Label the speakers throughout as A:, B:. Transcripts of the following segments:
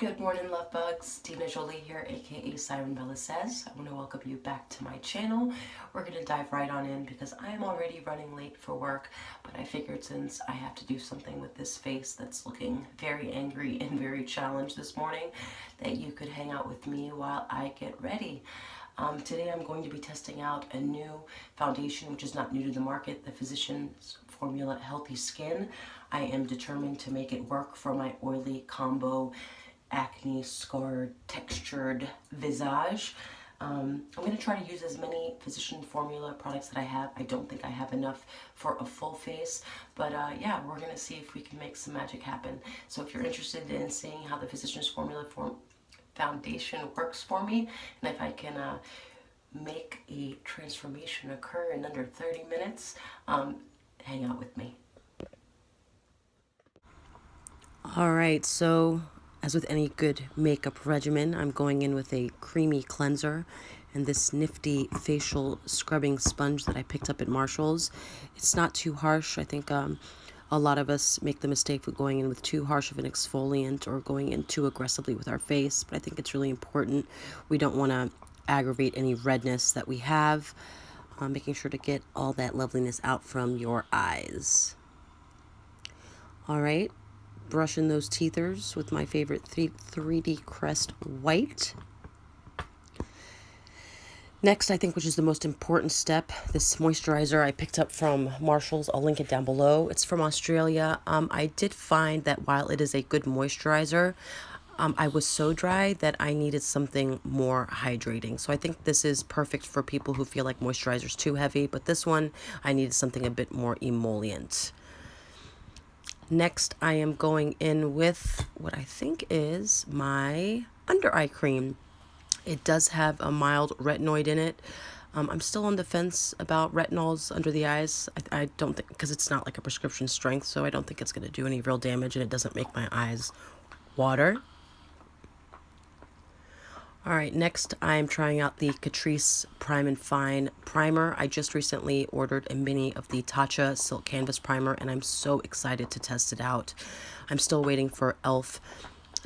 A: Good morning, love bugs. dinahjolie here, aka Siren Bella Says. I want to welcome you back to my channel. We're going to dive right on in because I am already running late for work, but I figured since I have to do something with this face that's looking very angry and very challenged this morning, that you could hang out with me while I get ready. Today I'm going to be testing out a new foundation which is not new to the market, the Physicians Formula Healthy Skin. I am determined to make it work for my oily combo acne scarred textured visage. I'm going to try to use as many Physician Formula products that I have. I don't think I have enough for a full face, but yeah, we're going to see if we can make some magic happen. So if you're interested in seeing how the Physicians Formula foundation works for me, and if I can make a transformation occur in under 30 minutes, hang out with me. All right, so as with any good makeup regimen, I'm going in with a creamy cleanser and this nifty facial scrubbing sponge that I picked up at Marshall's. It's not too harsh. I think a lot of us make the mistake of going in with too harsh of an exfoliant or going in too aggressively with our face, but I think it's really important. We don't want to aggravate any redness that we have. Making sure to get all that loveliness out from your eyes. All right. Brushing those teethers with my favorite 3D Crest White. Next, I think, which is the most important step, this moisturizer I picked up from Marshall's. I'll link it down below. It's from Australia. I did find that while it is a good moisturizer, I was so dry that I needed something more hydrating. So I think this is perfect for people who feel like moisturizer's too heavy, but this one, I needed something a bit more emollient. Next, I am going in with what I think is my under eye cream. It does have a mild retinoid in it. I'm still on the fence about retinols under the eyes. I don't think, because it's not like a prescription strength, so I don't think it's going to do any real damage, and it doesn't make my eyes water. All right, next I'm trying out the Catrice Prime and Fine Primer. I just recently ordered a mini of the Tatcha Silk Canvas Primer, and I'm so excited to test it out. I'm still waiting for e.l.f.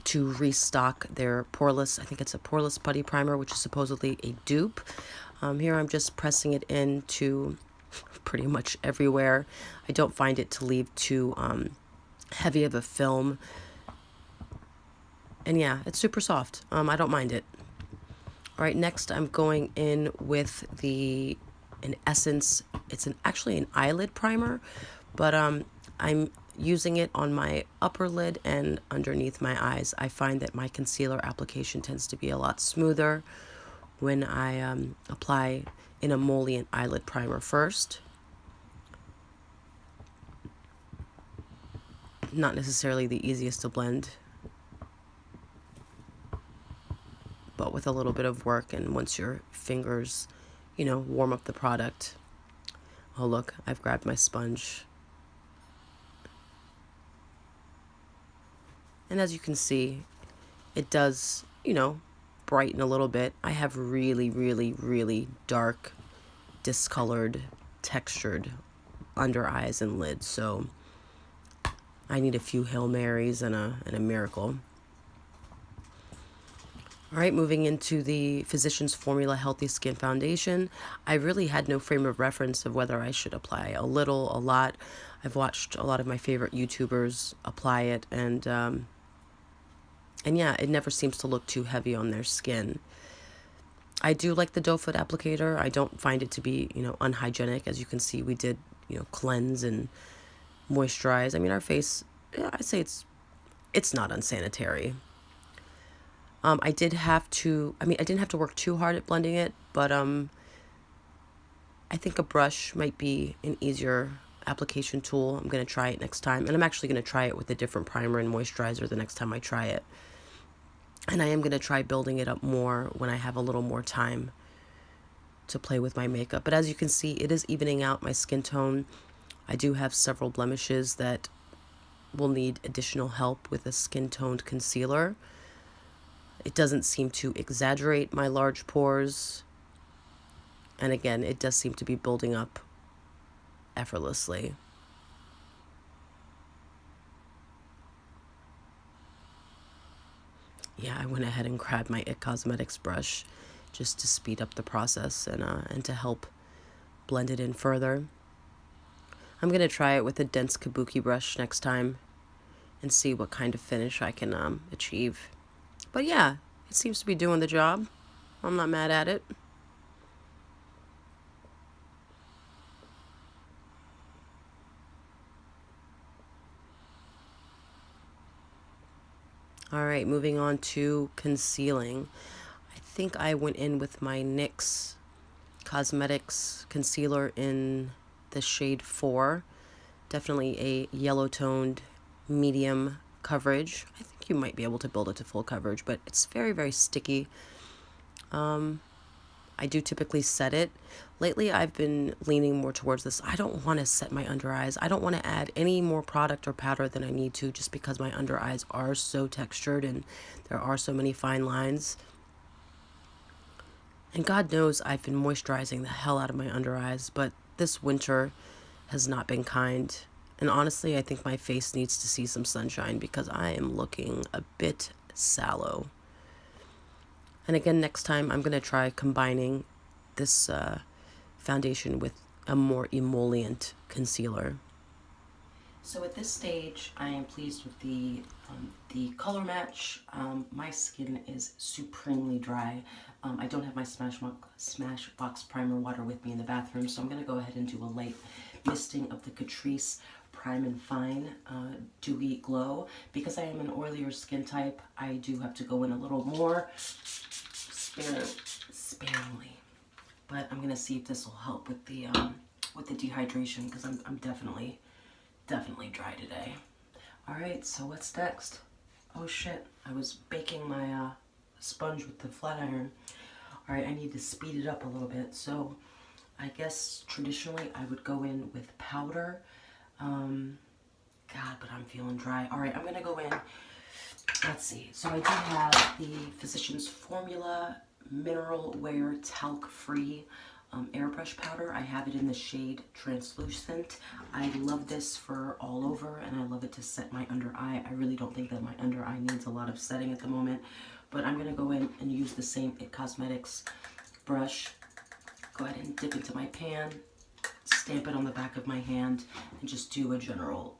A: to restock their Poreless, I think it's a Poreless Putty Primer, which is supposedly a dupe. Here I'm just pressing it into pretty much everywhere. I don't find it to leave too heavy of a film. And yeah, it's super soft. I don't mind it. All right, next I'm going in with an Essence. It's actually an eyelid primer, but I'm using it on my upper lid and underneath my eyes. I find that my concealer application tends to be a lot smoother when I apply an emollient eyelid primer first. Not necessarily the easiest to blend, but with a little bit of work, and once your fingers, warm up the product. Oh look, I've grabbed my sponge. And as you can see, it does, brighten a little bit. I have really, really, really dark, discolored, textured under eyes and lids, so I need a few Hail Marys and a miracle. All right, moving into the Physicians Formula Healthy Skin Foundation. I really had no frame of reference of whether I should apply a little, a lot. I've watched a lot of my favorite YouTubers apply it, and yeah, it never seems to look too heavy on their skin. I do like the doe foot applicator. I don't find it to be, unhygienic. As you can see, we did, cleanse and moisturize. I mean, our face, yeah, I'd say it's not unsanitary. I didn't have to work too hard at blending it, but I think a brush might be an easier application tool. I'm going to try it next time, and I'm actually going to try it with a different primer and moisturizer the next time I try it. And I am going to try building it up more when I have a little more time to play with my makeup. But as you can see, it is evening out my skin tone. I do have several blemishes that will need additional help with a skin-toned concealer. It doesn't seem to exaggerate my large pores. And again, it does seem to be building up effortlessly. yeah, I went ahead and grabbed my IT Cosmetics brush just to speed up the process and to help blend it in further. I'm going to try it with a dense kabuki brush next time and see what kind of finish I can achieve. But yeah, it seems to be doing the job. I'm not mad at it. All right, moving on to concealing. I think I went in with my NYX Cosmetics concealer in the shade 4. Definitely a yellow toned medium coverage. I think you might be able to build it to full coverage, but it's very, very sticky. I do typically set it. Lately, I've been leaning more towards this. I don't want to set my under eyes. I don't want to add any more product or powder than I need to, just because my under eyes are so textured and there are so many fine lines. And God knows I've been moisturizing the hell out of my under eyes, but this winter has not been kind. And honestly, I think my face needs to see some sunshine because I am looking a bit sallow. And again, next time I'm going to try combining this foundation with a more emollient concealer. So at this stage, I am pleased with the color match. My skin is supremely dry. I don't have my Smashbox primer water with me in the bathroom, so I'm going to go ahead and do a light misting of the Catrice Prime and Fine Dewy Glow. Because I am an oilier skin type, I do have to go in a little more sparingly. But I'm going to see if this will help with the dehydration, because I'm definitely dry today. Alright, so what's next? Oh shit, I was baking my sponge with the flat iron. Alright, I need to speed it up a little bit. So I guess traditionally I would go in with powder. God, but I'm feeling dry. Alright, I'm going to go in. Let's see. So I do have the Physicians Formula Mineral Wear Talc Free airbrush powder. I have it in the shade Translucent. I love this for all over, and I love it to set my under eye. I really don't think that my under eye needs a lot of setting at the moment, but I'm going to go in and use the same IT Cosmetics brush. Go ahead and dip into my pan, stamp it on the back of my hand, and just do a general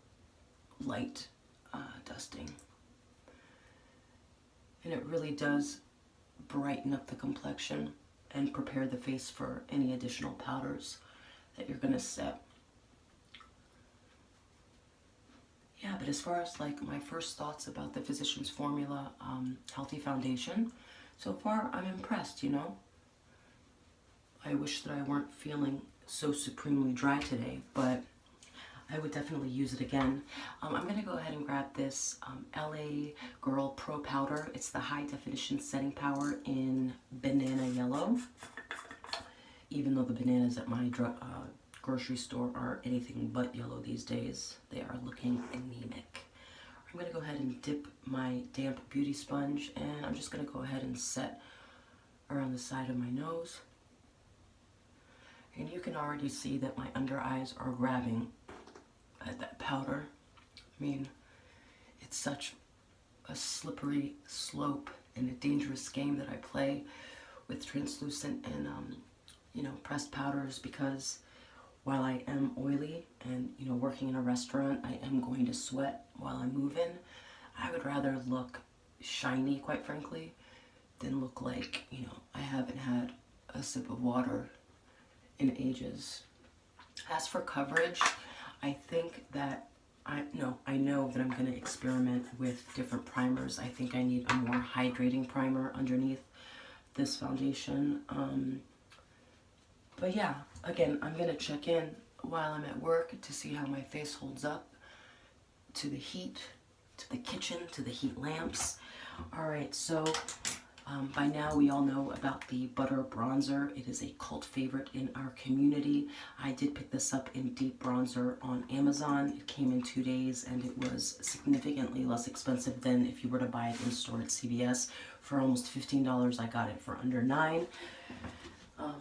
A: light dusting. And it really does brighten up the complexion and prepare the face for any additional powders that you're gonna set. Yeah, but as far as like my first thoughts about the Physicians Formula Healthy Foundation, so far I'm impressed, you know. I wish that I weren't feeling so supremely dry today, but I would definitely use it again. I'm going to go ahead and grab this LA Girl Pro Powder. It's the High Definition Setting Powder in Banana Yellow. Even though the bananas at my grocery store are anything but yellow these days, they are looking anemic. I'm going to go ahead and dip my damp beauty sponge, and I'm just going to go ahead and set around the side of my nose. And you can already see that my under eyes are grabbing at that powder. I mean, it's such a slippery slope and a dangerous game that I play with translucent and you know, pressed powders, because while I am oily and, you know, working in a restaurant, I am going to sweat while I'm moving. I would rather look shiny, quite frankly, than look like, you know, I haven't had a sip of water in ages. As for coverage, I think that I know that I'm going to experiment with different primers. I think I need a more hydrating primer underneath this foundation. But yeah, again, I'm going to check in while I'm at work to see how my face holds up to the heat, to the kitchen, to the heat lamps. Alright, so by now we all know about the Butter Bronzer. It is a cult favorite in our community. I did pick this up in deep bronzer on Amazon. It came in 2 days, and it was significantly less expensive than if you were to buy it in store at CVS. For almost $15, I got it for under $9. I'm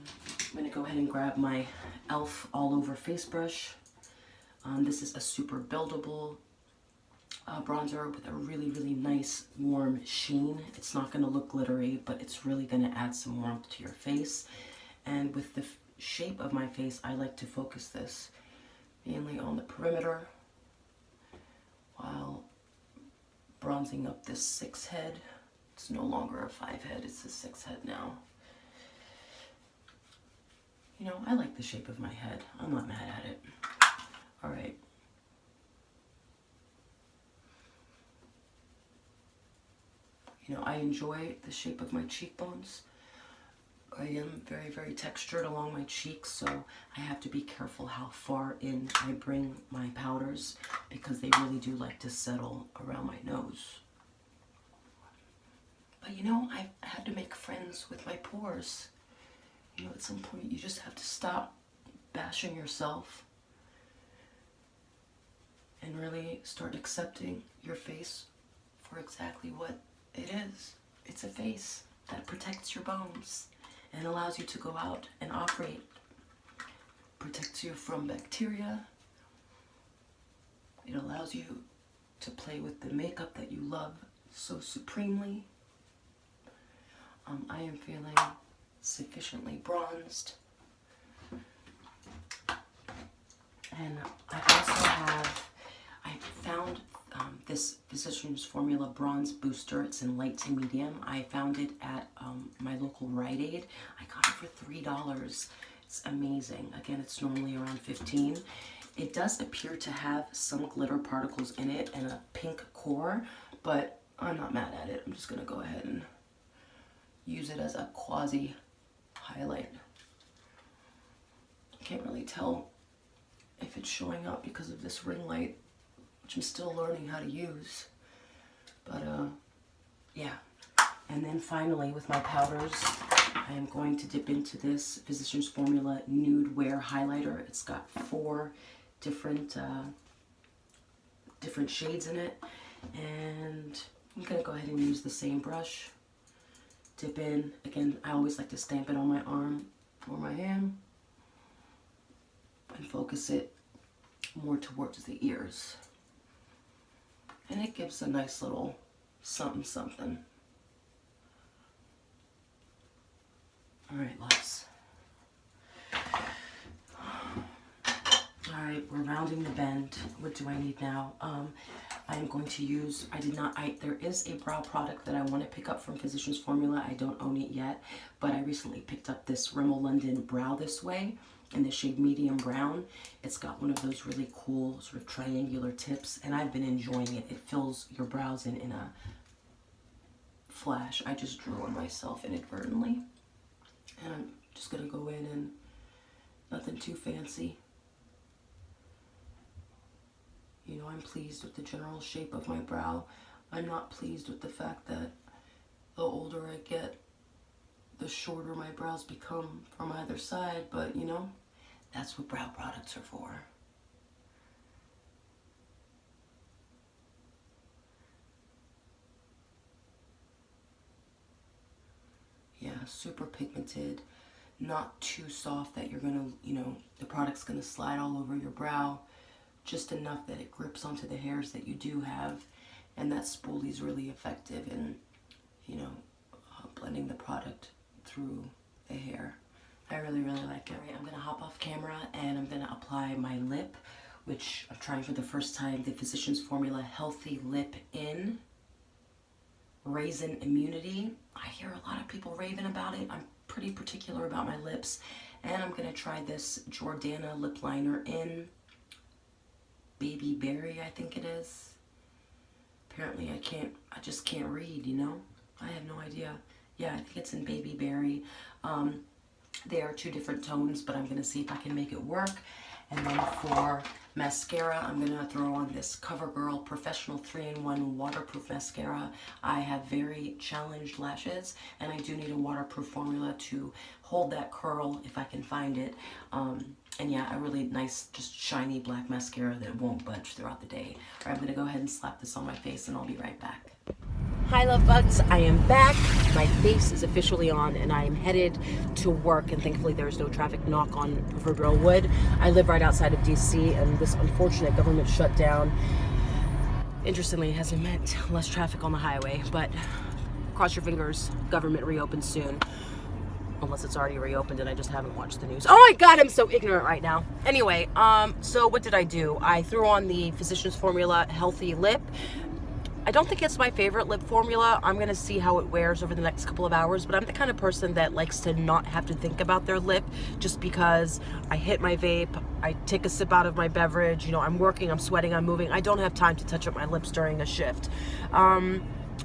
A: going to go ahead and grab my e.l.f. All Over Face Brush. This is a super buildable bronzer with a really, really nice warm sheen. It's not going to look glittery, but it's really going to add some warmth to your face. And with the shape of my face, I like to focus this mainly on the perimeter while bronzing up this 6 head. It's no longer a 5 head, it's a 6 head now. You know, I like the shape of my head. I'm not mad at it. All right. You know, I enjoy the shape of my cheekbones. I am very, very textured along my cheeks, so I have to be careful how far in I bring my powders because they really do like to settle around my nose. But you know, I've had to make friends with my pores. You know, at some point you just have to stop bashing yourself and really start accepting your face for exactly what it is. It's a face that protects your bones and allows you to go out and operate. Protects you from bacteria. It allows you to play with the makeup that you love so supremely. I am feeling sufficiently bronzed. And I found this Physicians Formula Bronze Booster. It's in light to medium. I found it at my local Rite Aid. I got it for $3. It's amazing. Again, it's normally around $15. It does appear to have some glitter particles in it and a pink core, but I'm not mad at it. I'm just gonna go ahead and use it as a quasi highlight. I can't really tell if it's showing up because of this ring light, which I'm still learning how to use. But yeah. And then finally with my powders, I am going to dip into this Physicians Formula Nude Wear Highlighter. It's got 4 different shades in it. And I'm gonna go ahead and use the same brush. Dip in. Again, I always like to stamp it on my arm or my hand and focus it more towards the ears. And it gives a nice little something something. All right, loves. All right, we're rounding the bend. What do I need now? I am going to use, there is a brow product that I want to pick up from Physicians Formula. I don't own it yet, but I recently picked up this Rimmel London Brow This Way in the shade medium brown. It's got one of those really cool sort of triangular tips, and I've been enjoying it. It fills your brows in a flash. I just drew on myself inadvertently. And I'm just gonna go in and nothing too fancy. You know, I'm pleased with the general shape of my brow. I'm not pleased with the fact that the older I get, the shorter my brows become from either side, but you know, that's what brow products are for. Yeah, super pigmented, not too soft that you're gonna, you know, the product's gonna slide all over your brow, just enough that it grips onto the hairs that you do have, and that spoolie is really effective in, you know, blending the product through the hair. I really, really like it. Right, I'm gonna hop off camera and I'm gonna apply my lip, which I'm trying for the first time, the Physicians Formula Healthy Lip in Raisin Immunity. I hear a lot of people raving about it. I'm pretty particular about my lips, and I'm gonna try this Jordana lip liner in Baby Berry, I think it is. Apparently I just can't read, you know? I have no idea. Yeah, I think it's in Baby Berry. They are 2 different tones, but I'm gonna see if I can make it work. And then for mascara, I'm gonna throw on this CoverGirl Professional 3-in-1 waterproof mascara. I have very challenged lashes, and I do need a waterproof formula to hold that curl if I can find it. And yeah, a really nice, just shiny black mascara that won't budge throughout the day. All right, I'm gonna go ahead and slap this on my face, and I'll be right back. Hi, love bugs. I am back. My face is officially on, and I am headed to work, and thankfully there's no traffic, knock on proverbial wood. I live right outside of DC, and this unfortunate government shutdown Interestingly, it hasn't meant less traffic on the highway, but cross your fingers, government reopens soon. Unless it's already reopened and I just haven't watched the news. Oh my God, I'm so ignorant right now. Anyway, so what did I do? I threw on the Physicians Formula Healthy Lip. I don't think it's my favorite lip formula. I'm gonna see how it wears over the next couple of hours, but I'm the kind of person that likes to not have to think about their lip just because I hit my vape, I take a sip out of my beverage, you know, I'm working, I'm sweating, I'm moving. I don't have time to touch up my lips during a shift.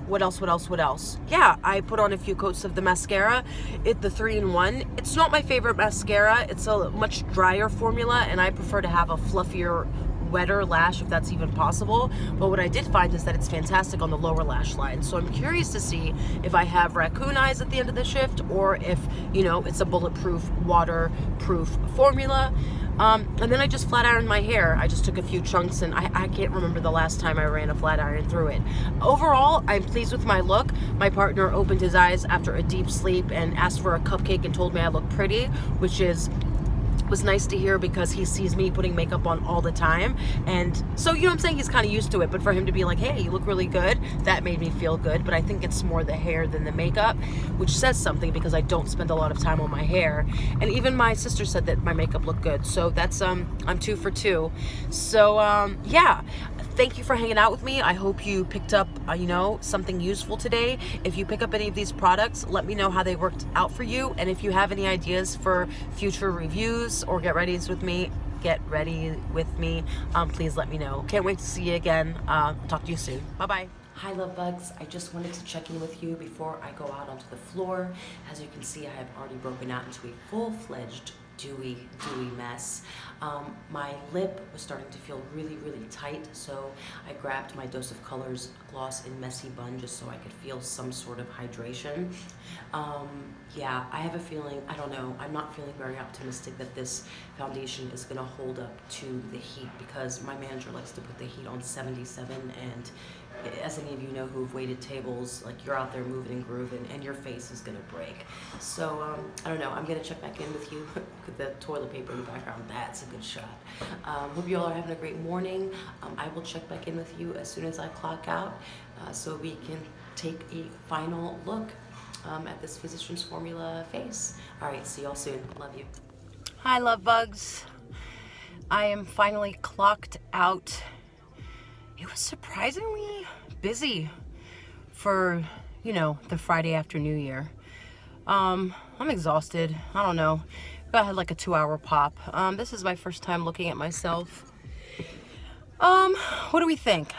A: What else? Yeah, I put on a few coats of the mascara. The 3-in-1. It's not my favorite mascara. It's a much drier formula, and I prefer to have a fluffier, wetter lash if that's even possible. But what I did find is that it's fantastic on the lower lash line. So I'm curious to see if I have raccoon eyes at the end of the shift, or if, you know, it's a bulletproof, waterproof formula. And then I just flat ironed my hair. I just took a few chunks, and I can't remember the last time I ran a flat iron through it. Overall, I'm pleased with my look. My partner opened his eyes after a deep sleep and asked for a cupcake and told me I look pretty, which was nice to hear because he sees me putting makeup on all the time. And so, you know what I'm saying, he's kind of used to it. But for him to be like, hey, you look really good, that made me feel good. But I think it's more the hair than the makeup, which says something because I don't spend a lot of time on my hair. And even my sister said that my makeup looked good. So that's, I'm 2 for 2. So, yeah. Thank you for hanging out with me. I hope you picked up, you know, something useful today. If you pick up any of these products, let me know how they worked out for you. And if you have any ideas for future reviews or get ready with me, please let me know. Can't wait to see you again. Talk to you soon. Bye-bye. Hi, love bugs. I just wanted to check in with you before I go out onto the floor. As you can see, I have already broken out into a full-fledged dewy mess. My lip was starting to feel really tight, so I grabbed my Dose of Colors gloss in Messy Bun just so I could feel some sort of hydration. Yeah, I have a feeling, I don't know, I'm not feeling very optimistic that this foundation is gonna hold up to the heat because my manager likes to put the heat on 77, and as any of you know who've waited tables, like, you're out there moving and grooving and your face is gonna break. So I don't know, I'm gonna check back in with you. Look at the toilet paper in the background, that's a good shot. Hope you all are having a great morning. I will check back in with you as soon as I clock out so we can take a final look at this Physicians Formula face. All right, see y'all soon. Love you. Hi, love bugs. I am finally clocked out. It was surprisingly busy for, you know, the Friday after New Year. I'm exhausted. I don't know. I had like a 2-hour pop. This is my first time looking at myself. What do we think?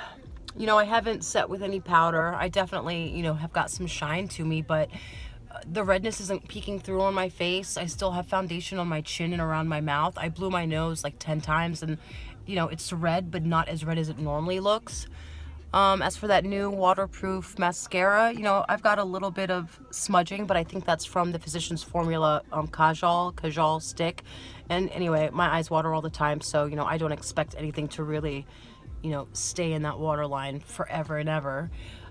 A: You know, I haven't set with any powder. I definitely, you know, have got some shine to me, but the redness isn't peeking through on my face. I still have foundation on my chin and around my mouth. I blew my nose like 10 times and, you know, it's red, but not as red as it normally looks. As for that new waterproof mascara, you know, I've got a little bit of smudging, but I think that's from the Physicians Formula Kajal stick. And anyway, my eyes water all the time, so, you know, I don't expect anything to really, you know, stay in that waterline forever and ever.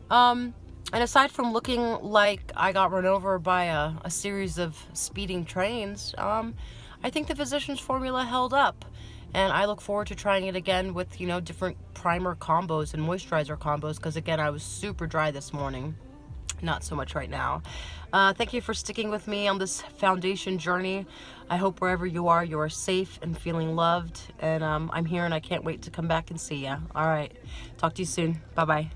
A: And aside from looking like I got run over by a series of speeding trains, I think the Physicians Formula held up. And I look forward to trying it again with, you know, different primer combos and moisturizer combos, because again, I was super dry this morning. Not so much right now. Thank you for sticking with me on this foundation journey. I hope wherever you are safe and feeling loved. And I'm here and I can't wait to come back and see ya. All right. Talk to you soon. Bye-bye.